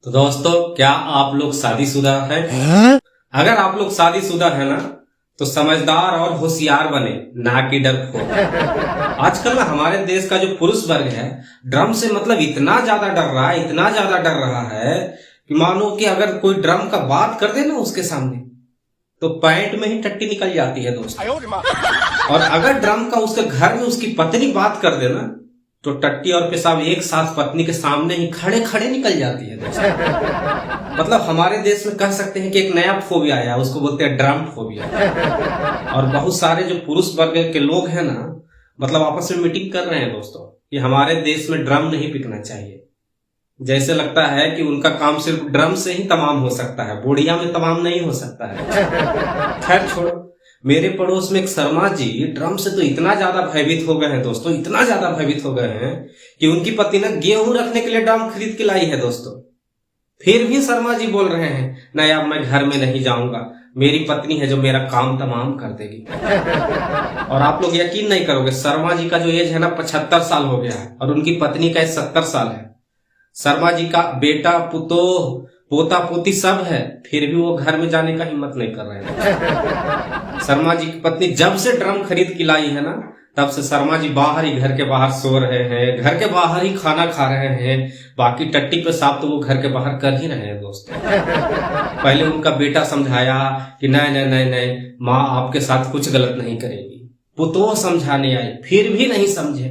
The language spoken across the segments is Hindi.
तो दोस्तों, क्या आप लोग शादीशुदा हैं? अगर आप लोग शादीशुदा है ना, तो समझदार और होशियार बने, ना कि डरपोक। आजकल ना हमारे देश का जो पुरुष वर्ग है, ड्रम से मतलब इतना ज्यादा डर रहा है, इतना ज्यादा डर रहा है कि मानो कि अगर कोई ड्रम का बात कर दे ना उसके सामने, तो पैंट में ही टट्टी निकल जाती है दोस्तों। और अगर ड्रम का उसके घर में उसकी पत्नी बात कर दे ना, तो टट्टी और पेशाब एक साथ पत्नी के सामने ही खड़े खड़े निकल जाती है दोस्तों। मतलब हमारे देश में कह सकते हैं कि एक नया फोबिया आया, उसको बोलते हैं ड्रम फोबिया। और बहुत सारे जो पुरुष वर्ग के लोग हैं ना, मतलब आपस में मीटिंग कर रहे हैं दोस्तों कि हमारे देश में ड्रम नहीं पिकना चाहिए। जैसे लगता है कि उनका काम सिर्फ ड्रम से ही तमाम हो सकता है, बोड़िया में तमाम नहीं हो सकता है। खैर छोड़ो, मेरे पड़ोस में एक शर्मा जी ड्रम से तो इतना ज्यादा भयभीत हो गए हैं दोस्तों, इतना ज्यादा भयभीत हो गए हैं कि उनकी पत्नी ने गेहूं रखने के लिए ड्रम खरीद के लाई है दोस्तों। फिर भी शर्मा जी बोल रहे हैं, नहीं अब मैं घर में नहीं जाऊंगा, मेरी पत्नी है जो मेरा काम तमाम कर देगी। और आप लोग यकीन नहीं करोगे, शर्मा जी का जो एज है ना 75 साल हो गया है और उनकी पत्नी का एज 70 साल है। शर्मा जी का बेटा पुतोह पोता पोती सब है, फिर भी वो घर में जाने का हिम्मत नहीं कर रहे हैं। शर्मा जी की पत्नी जब से ड्रम खरीद के लाई है ना, तब से शर्मा जी बाहर ही, घर के बाहर सो रहे हैं, घर के बाहर ही खाना खा रहे हैं, बाकी टट्टी पेशाब तो वो घर के बाहर कर ही रहे हैं दोस्तों। पहले उनका बेटा समझाया कि नहीं नहीं नहीं नहीं, माँ आपके साथ कुछ गलत नहीं करेगी। पुतोह समझाने आई, फिर भी नहीं समझे।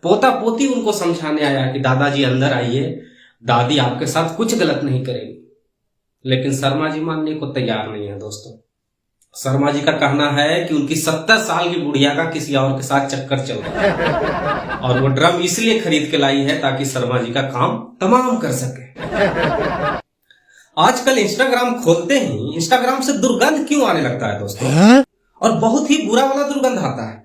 पोता पोती उनको समझाने आया कि दादाजी अंदर आइए, दादी आपके साथ कुछ गलत नहीं करेगी। लेकिन शर्मा जी मानने को तैयार नहीं है दोस्तों। शर्मा जी का कहना है कि उनकी 70 साल की बुढ़िया का किसी और के साथ चक्कर चल रहा है और वो ड्रम इसलिए खरीद के लाई है ताकि शर्मा जी का काम तमाम कर सके। आजकल इंस्टाग्राम खोलते ही इंस्टाग्राम से दुर्गंध क्यों आने लगता है दोस्तों, और बहुत ही बुरा वाला दुर्गंध आता है।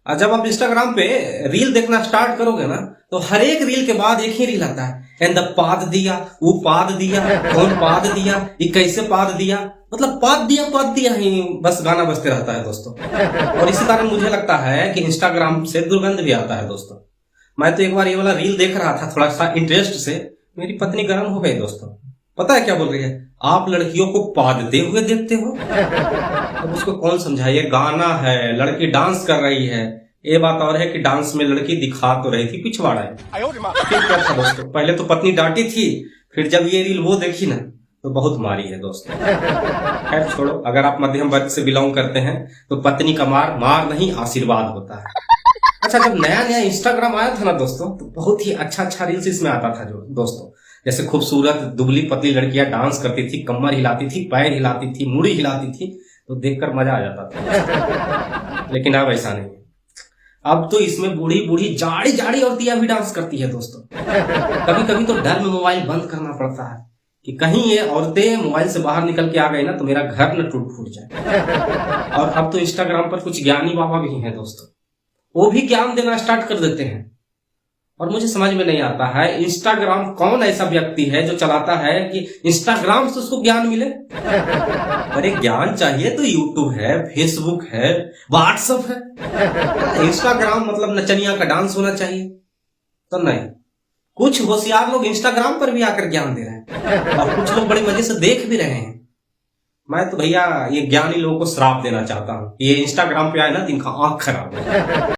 और जब आप इंस्टाग्राम पे रील देखना स्टार्ट करोगे ना, तो हर एक रील के बाद एक ही रील आता है, एंड पाद दिया, वो पाद दिया, कौन पाद दिया, ये कैसे पाद दिया, मतलब पाद दिया ही बस गाना बजते रहता है दोस्तों। और इसी कारण मुझे लगता है कि इंस्टाग्राम से दुर्गंध भी आता है दोस्तों। मैं तो एक बार ये वाला रील देख रहा था थोड़ा सा इंटरेस्ट से, मेरी पत्नी गर्म हो गई दोस्तों। पता है क्या बोल रही है, आप लड़कियों को पादते हुए देखते हो। अब उसको कौन समझाइए, गाना है, लड़की डांस कर रही है। ये बात और है कि डांस में लड़की दिखा तो रही थी पिछवाड़ा है। फिर क्या था दोस्तों, पहले तो पत्नी डांटी थी, फिर जब ये रील वो देखी ना तो बहुत मारी है दोस्तों। खैर छोड़ो, अगर आप मध्यम वर्ग से बिलोंग करते हैं तो पत्नी का मार नहीं आशीर्वाद होता है। अच्छा, जब नया नया इंस्टाग्राम आया था ना दोस्तों, तो बहुत ही अच्छा रील्स इसमें आता था जो दोस्तों, जैसे खूबसूरत दुबली पतली लड़कियां डांस करती थी, कमर हिलाती थी, पैर हिलाती थी, मुड़ी हिलाती थी, तो देखकर मजा आ जाता था। लेकिन अब ऐसा नहीं, अब तो इसमें बूढ़ी बूढ़ी जाड़ी जाड़ी औरतियां भी डांस करती है दोस्तों। कभी कभी तो डर में मोबाइल बंद करना पड़ता है कि कहीं ये औरतें मोबाइल से बाहर निकल के आ गई ना तो मेरा घर न टूट फूट जाए। और अब तो इंस्टाग्राम पर कुछ ज्ञानी बाबा भी हैं दोस्तों, वो भी ज्ञान देना स्टार्ट कर देते हैं। और मुझे समझ में नहीं आता है, इंस्टाग्राम कौन ऐसा व्यक्ति है जो चलाता है कि इंस्टाग्राम से उसको ज्ञान मिले। अरे ज्ञान चाहिए तो यूट्यूब है, फेसबुक है, व्हाट्सएप है। इंस्टाग्राम मतलब नचनिया का डांस होना चाहिए तो नहीं। कुछ होशियार लोग इंस्टाग्राम पर भी आकर ज्ञान दे रहे हैं और कुछ लोग बड़े मजे से देख भी रहे हैं। मैं तो भैया ये ज्ञानी लोगों को श्राप देना चाहता हूँ, ये इंस्टाग्राम पे आए ना तो इनका आंख खराब है।